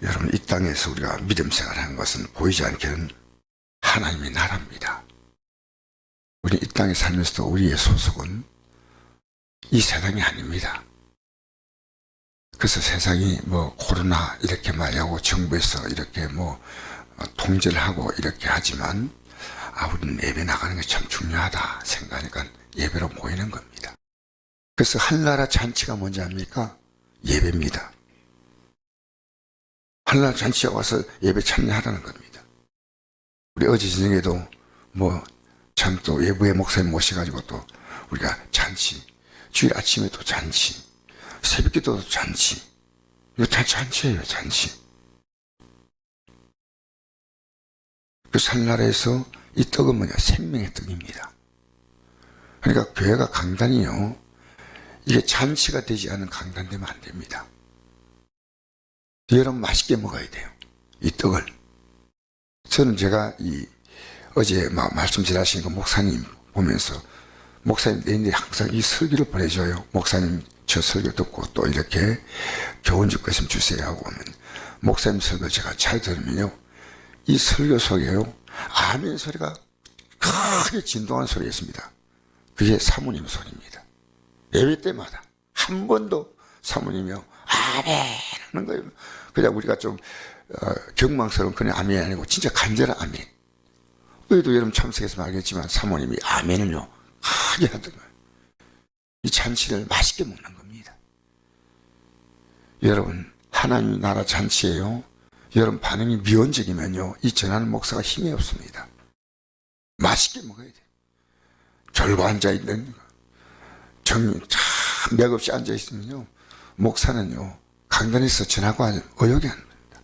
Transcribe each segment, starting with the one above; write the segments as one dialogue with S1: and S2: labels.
S1: 여러분, 이 땅에서 우리가 믿음 생활하는 것은 보이지 않게는 하나님의 나라입니다. 우리 이 땅에 살면서도 우리의 소속은 이 세상이 아닙니다. 그래서 세상이 뭐 코로나 이렇게 많이 하고 정부에서 이렇게 뭐 통제를 하고 이렇게 하지만 우리는 예배 나가는 게 참 중요하다 생각하니까 예배로 모이는 겁니다. 그래서 한나라 잔치가 뭔지 압니까? 예배입니다. 한나라 잔치에 와서 예배 참여하라는 겁니다. 우리 어제 저녁에도 뭐 참 또 외부의 목사님 모셔가지고 또 우리가 잔치, 주일 아침에도 잔치, 새벽기도도 잔치, 이거 다 잔치예요, 잔치. 그래서 한나라에서 이 떡은 뭐냐? 생명의 떡입니다. 그러니까 교회가 강단이요, 이게 잔치가 되지 않은 강단 되면 안 됩니다. 여러분 맛있게 먹어야 돼요, 이 떡을. 저는 제가 어제 말씀 잘하신 그 목사님 보면서, 목사님 내일에 항상 이 설교를 보내줘요. 목사님 저 설교 듣고 또 이렇게 교훈 줄 것 있으면 주세요 하고 오면, 목사님 설교 제가 잘 들으면요, 이 설교 속에요, 아멘 소리가 크게 진동하는 소리가 있습니다. 그게 사모님 소리입니다. 예배 때마다 한 번도 사모님이요 아멘 하는 거예요. 그냥 우리가 좀 경망스러운 그냥 아멘이 아니고 진짜 간절한 아멘. 우리도 여러분 참석해서 알겠지만 사모님이 아멘을요 크게 하더라고요. 이 잔치를 맛있게 먹는 겁니다. 여러분, 하나님 나라 잔치예요. 여러분 반응이 미온적이면요, 이 전하는 목사가 힘이 없습니다. 맛있게 먹어야 돼요. 졸고 앉아있는 참 맥없이 앉아있으면요, 목사는요 강단에서 전하고 의욕이 안 됩니다.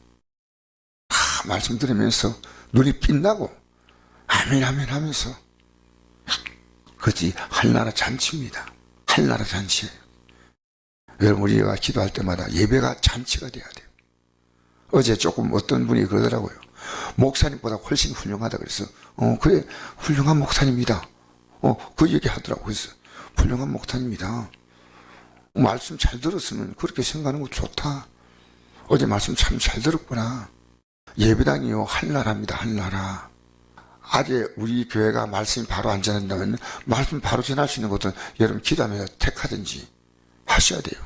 S1: 말씀 들으면서 눈이 빛나고 아멘 아멘 하면서, 그것이 한나라 잔치입니다. 한나라 잔치예요. 여러분, 우리가 기도할 때마다 예배가 잔치가 돼야 돼요. 어제 조금 어떤 분이 그러더라고요. 목사님보다 훨씬 훌륭하다 그래서 그래 훌륭한 목사님이다. 그 얘기 하더라고요. 그래서 훌륭한 목사님이다. 말씀 잘 들었으면 그렇게 생각하는 거 좋다. 어제 말씀 참 잘 들었구나. 예배당이요 한나라입니다. 한나라. 아직 우리 교회가 말씀이 바로 안 전한다면 말씀 바로 전할 수 있는 것은 여러분 기도하면서 택하든지 하셔야 돼요.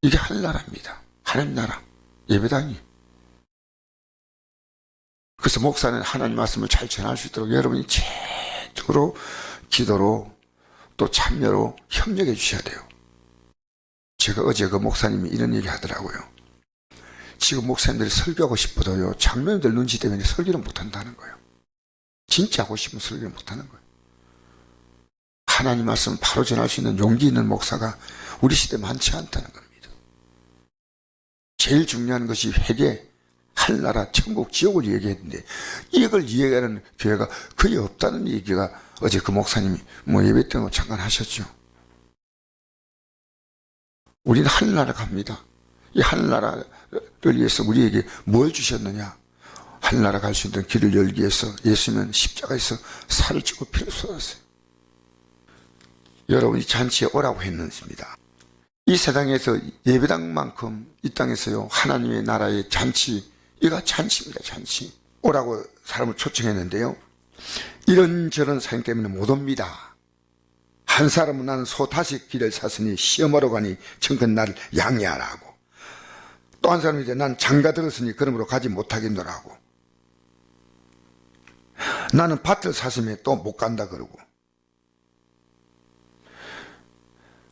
S1: 이게 한나라입니다. 하나님 나라 예배당이. 그래서 목사는 하나님 말씀을 잘 전할 수 있도록 여러분이 제대로 기도로 또 참여로 협력해 주셔야 돼요. 제가 어제 그 목사님이 이런 얘기 하더라고요. 지금 목사님들이 설교하고 싶어도요, 장로님들 눈치 때문에 설교를 못한다는 거예요. 진짜 하고 싶으면 설교를 못하는 거예요. 하나님 말씀 바로 전할 수 있는 용기 있는 목사가 우리 시대에 많지 않다는 겁니다. 제일 중요한 것이 회개, 한나라, 천국, 지옥을 얘기했는데 이걸 이해하는 교회가 거의 없다는 얘기가 어제 그 목사님이 예배 때 잠깐 하셨죠. 우리는 한나라 갑니다. 이 한나라를 위해서 우리에게 뭘 주셨느냐? 한나라 갈 수 있는 길을 열기 위해서 예수님은 십자가에서 살을 찌고 피를 쏟았어요. 여러분이 잔치에 오라고 했습니다. 이 세상에서 예배당만큼 이 땅에서요 하나님의 나라의 잔치, 이가 잔치입니다. 잔치. 오라고 사람을 초청했는데요, 이런저런 사연 때문에 못 옵니다. 한 사람은 나는 소 다시 길을 샀으니 시험하러 가니 청컨 나를 양해하라고. 또 한 사람은 이제 난 장가 들었으니 그러므로 가지 못하겠노라고. 나는 밭을 샀으면 또 못 간다 그러고.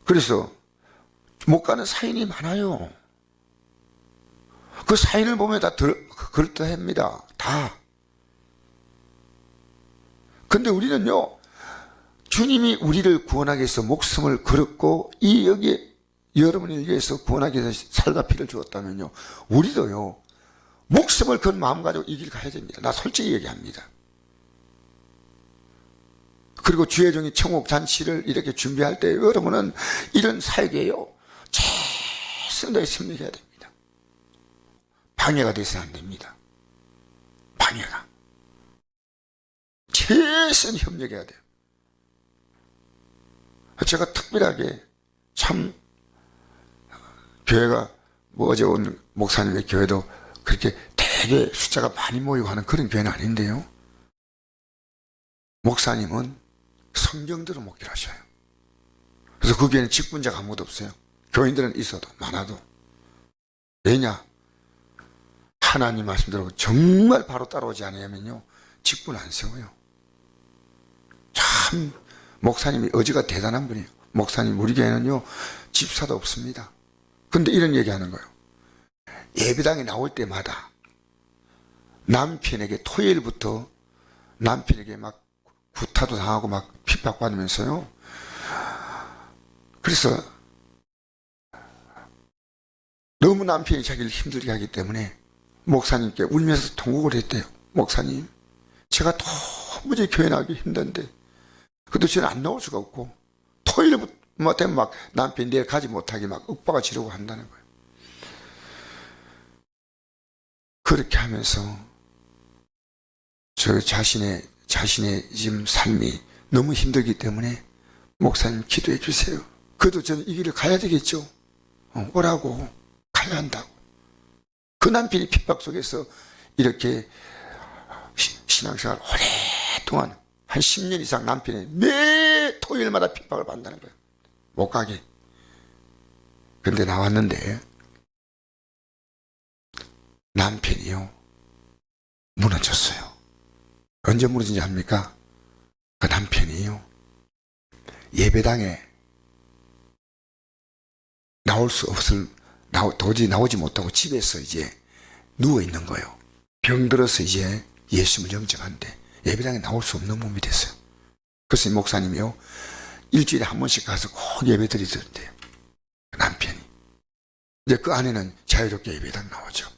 S1: 그래서 못 가는 사인이 많아요. 그 사인을 보면 다 그럴듯합니다. 다. 근데 우리는요, 주님이 우리를 구원하기 위해서 목숨을 걸었고 여기에 여러분을 위해서 구원하기 위해서 살과 피를 주었다면요, 우리도요 목숨을 건 마음 가지고 이 길 가야 됩니다. 나 솔직히 얘기합니다. 그리고 주의 종이 천국 잔치를 이렇게 준비할 때 여러분은 이런 사역에요 최선을 다해 협력해야 됩니다. 방해가 돼서는 안 됩니다. 방해가. 최선 협력해야 돼요. 제가 특별하게 참 교회가 어제 온 목사님의 교회도 그렇게 되게 숫자가 많이 모이고 하는 그런 교회는 아닌데요. 목사님은 성경대로 목회를 하셔요. 그래서 그 교회는 직분자가 아무도 없어요. 교인들은 있어도 많아도. 왜냐? 하나님 말씀대로 정말 바로 따라오지 않으면요 직분 안 세워요. 참 목사님이 의지가 대단한 분이에요. 목사님 우리 교회는요 집사도 없습니다. 근데 이런 얘기하는 거예요. 예배당에 나올 때마다 남편에게 토요일부터 남편에게 막 구타도 당하고 막 핍박받으면서요. 그래서 너무 남편이 자기를 힘들게 하기 때문에 목사님께 울면서 통곡을 했대요. 목사님, 제가 도무지 교회 나가기 힘든데 그래도 저는 안 나올 수가 없고 토요일부터 되면 막 남편이 내일 가지 못하게 막 윽박아 지르고 한다는 거예요. 그렇게 하면서 저 자신의 지금 삶이 너무 힘들기 때문에 목사님 기도해 주세요. 그래도 저는 이 길을 가야 되겠죠. 오라고 가야 한다고. 그 남편이 핍박 속에서 이렇게 신앙생활 오랫동안 한 10년 이상 남편이 매 토요일마다 핍박을 받는다는 거예요. 못 가게. 근데 나왔는데 남편이요 무너졌어요. 언제 무너진지 압니까? 그 남편이요 예배당에 도저히 나오지 못하고 집에서 이제 누워 있는 거예요. 병들어서 이제 예수님을 영접하는데 예배당에 나올 수 없는 몸이 됐어요. 그래서 목사님이요 일주일에 한 번씩 가서 꼭 예배 드리던데요. 남편이 이제 그 아내는 자유롭게 예배당 나오죠.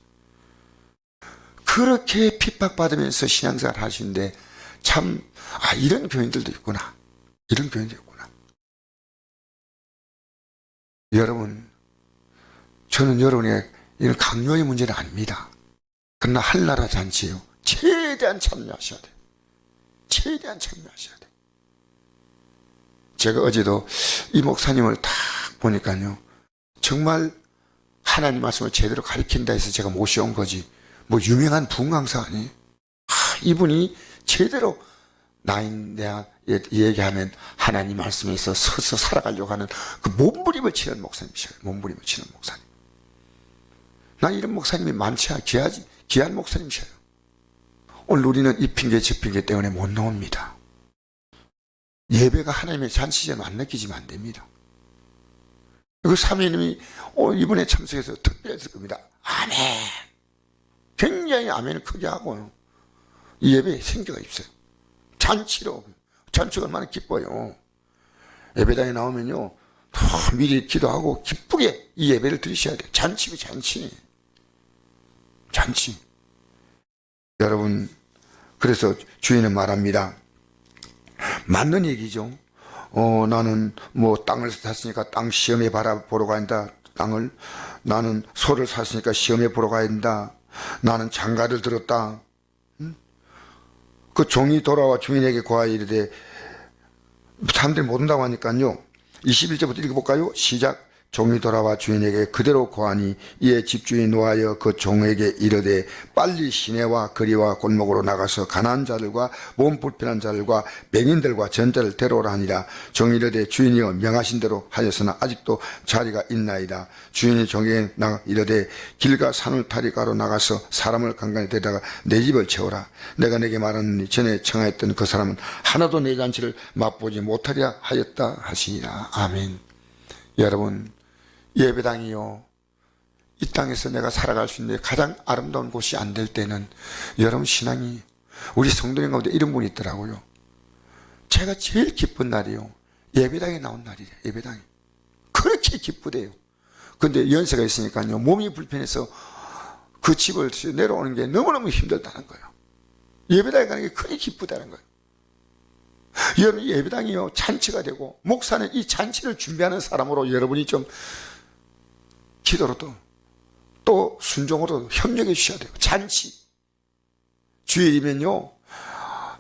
S1: 그렇게 핍박받으면서 신앙생활 하시는데 참 이런 교인들도 있구나. 이런 교인도 있구나. 여러분, 저는 여러분의 이런 강요의 문제는 아닙니다. 그러나 한나라 잔치에요 최대한 참여하셔야 돼요. 최대한 참여하셔야 돼요. 제가 어제도 이 목사님을 딱 보니까요 정말 하나님 말씀을 제대로 가르친다 해서 제가 모셔온 거지 뭐 유명한 부흥강사 아니에요. 이분이 제대로 내가 얘기하면 하나님 말씀에서 서서 살아가려고 하는 그 몸부림을 치는 목사님이셔요. 몸부림을 치는 목사님. 나 이런 목사님이 많지 귀한 목사님이셔요. 오늘 우리는 이 핑계 저 핑계 때문에 못 나옵니다. 예배가 하나님의 잔치처럼 안 느끼지면 안 됩니다. 그 사모님이 이번에 참석해서 특별했을 겁니다. 아멘. 굉장히 아멘을 크게 하고 이 예배에 생기가 있어요. 잔치가 얼마나 기뻐요. 예배당에 나오면요 미리 기도하고 기쁘게 이 예배를 드리셔야 돼요. 잔치고 잔치. 여러분, 그래서 주인은 말합니다. 맞는 얘기죠. 나는 뭐 땅을 샀으니까 땅 시험에 보러 간다. 나는 소를 샀으니까 시험에 보러 가야 된다. 나는 장가를 들었다. 그 종이 돌아와 주인에게 고하여 이르되, 사람들이 못 온다고 하니까요 21절부터 읽어볼까요? 시작. 종이 돌아와 주인에게 그대로 고하니 이에 집주인이 노하여 그 종에게 이르되 빨리 시내와 거리와 골목으로 나가서 가난한 자들과 몸 불편한 자들과 맹인들과 전자를 데려오라 하니라. 종이 이르되 주인이여 명하신 대로 하였으나 아직도 자리가 있나이다. 주인이 종에게 이르되 길과 산을 타리가로 나가서 사람을 간간히 데려다가 내 집을 채우라. 내가 내게 말하느니 전에 청하였던 그 사람은 하나도 내 잔치를 맛보지 못하려 하였다 하시니라. 아멘. 여러분, 예배당이요 이 땅에서 내가 살아갈 수 있는 가장 아름다운 곳이 안 될 때는 여러분 신앙이 우리 성도님 가운데 이런 분이 있더라고요. 제가 제일 기쁜 날이요 예배당에 나온 날이래요. 예배당이 그렇게 기쁘대요. 근데 연세가 있으니까요 몸이 불편해서 그 집을 내려오는 게 너무너무 힘들다는 거예요. 예배당에 가는 게 크게 기쁘다는 거예요. 여러분 예배당이요 잔치가 되고 목사는 이 잔치를 준비하는 사람으로 여러분이 좀 기도로 또 순종으로 협력해 주셔야 돼요. 잔치 주일이면요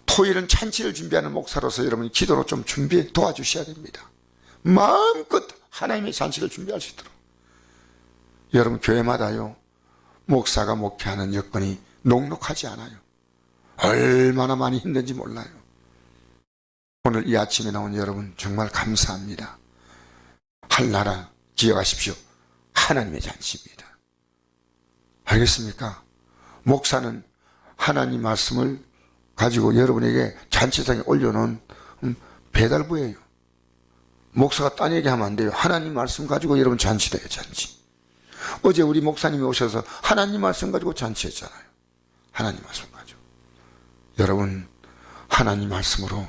S1: 토요일은 잔치를 준비하는 목사로서 여러분이 기도로 좀 준비 도와주셔야 됩니다. 마음껏 하나님의 잔치를 준비할 수 있도록. 여러분 교회마다요 목사가 목회하는 여건이 녹록하지 않아요. 얼마나 많이 힘든지 몰라요. 오늘 이 아침에 나온 여러분 정말 감사합니다. 한나라 기억하십시오. 하나님의 잔치입니다. 알겠습니까? 목사는 하나님 말씀을 가지고 여러분에게 잔치상에 올려놓은 배달부예요. 목사가 딴 얘기하면 안 돼요. 하나님 말씀 가지고 여러분 잔치돼요. 잔치. 어제 우리 목사님이 오셔서 하나님 말씀 가지고 잔치했잖아요. 하나님 말씀 가지고. 여러분 하나님 말씀으로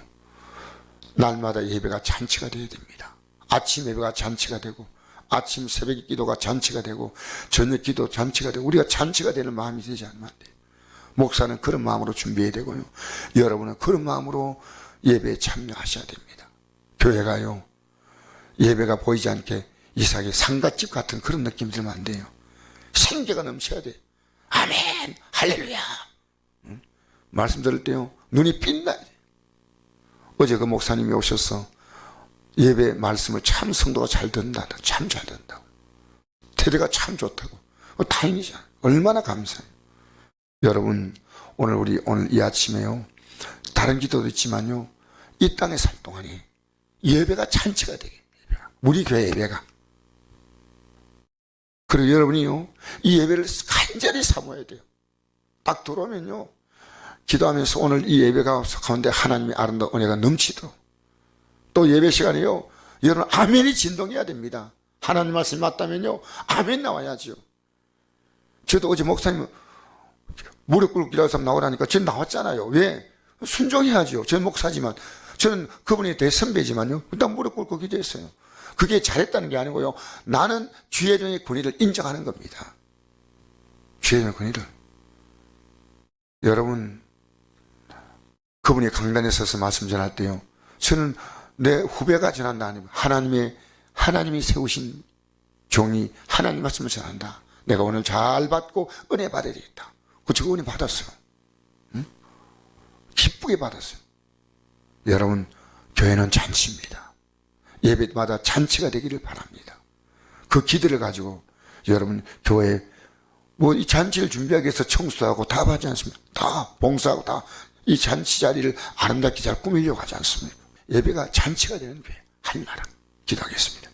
S1: 날마다 예배가 잔치가 되어야 됩니다. 아침 예배가 잔치가 되고 아침 새벽 기도가 잔치가 되고 저녁 기도 잔치가 되고 우리가 잔치가 되는 마음이 되지 않으면 안 돼요. 목사는 그런 마음으로 준비해야 되고요. 여러분은 그런 마음으로 예배에 참여하셔야 됩니다. 교회가요, 예배가 보이지 않게 이상하게 상갓집 같은 그런 느낌 들면 안 돼요. 생기가 넘쳐야 돼요. 아멘 할렐루야. 말씀 들을 때요 눈이 빛나야 돼요. 어제 그 목사님이 오셔서 예배 말씀을 참 성도가 잘 듣는다. 참 잘 듣는다고. 태도가 참 좋다고. 다행이잖아요. 얼마나 감사해요. 여러분 오늘 이 아침에요 다른 기도도 있지만요 이 땅에 살 동안에 예배가 잔치가 되게 우리 교회 예배가. 그리고 여러분이요 이 예배를 간절히 사모해야 돼요. 딱 들어오면요 기도하면서 오늘 이 예배가 가운데 하나님의 아름다운 은혜가 넘치도록 또 예배 시간에요 여러분 아멘이 진동해야 됩니다. 하나님 말씀이 맞다면요 아멘 나와야죠. 저도 어제 목사님 무릎 꿇고 기도하는 사람 나오라니까 저는 나왔잖아요. 왜? 순종해야죠. 저는 목사지만 저는 그분의 대선배지만요 일단 무릎 꿇고 기도했어요. 그게 잘했다는 게 아니고요 나는 주의종의 권위를 인정하는 겁니다. 주의종의 권위를. 여러분 그분이 강단에 서서 말씀 전할 때요 저는 내 후배가 전한다 아니고 하나님이 세우신 종이 하나님 말씀을 전한다. 내가 오늘 잘 받고 은혜 받아야 되겠다. 그치고 은혜 받았어요. 응? 기쁘게 받았어요. 여러분 교회는 잔치입니다. 예배마다 잔치가 되기를 바랍니다. 그 기대를 가지고 여러분 교회 이 잔치를 준비하기 위해서 청소하고 다 하지 않습니까? 다 봉사하고 다 이 잔치 자리를 아름답게 잘 꾸미려고 하지 않습니까? 예배가 잔치가 되는 교회 한나라 기도하겠습니다.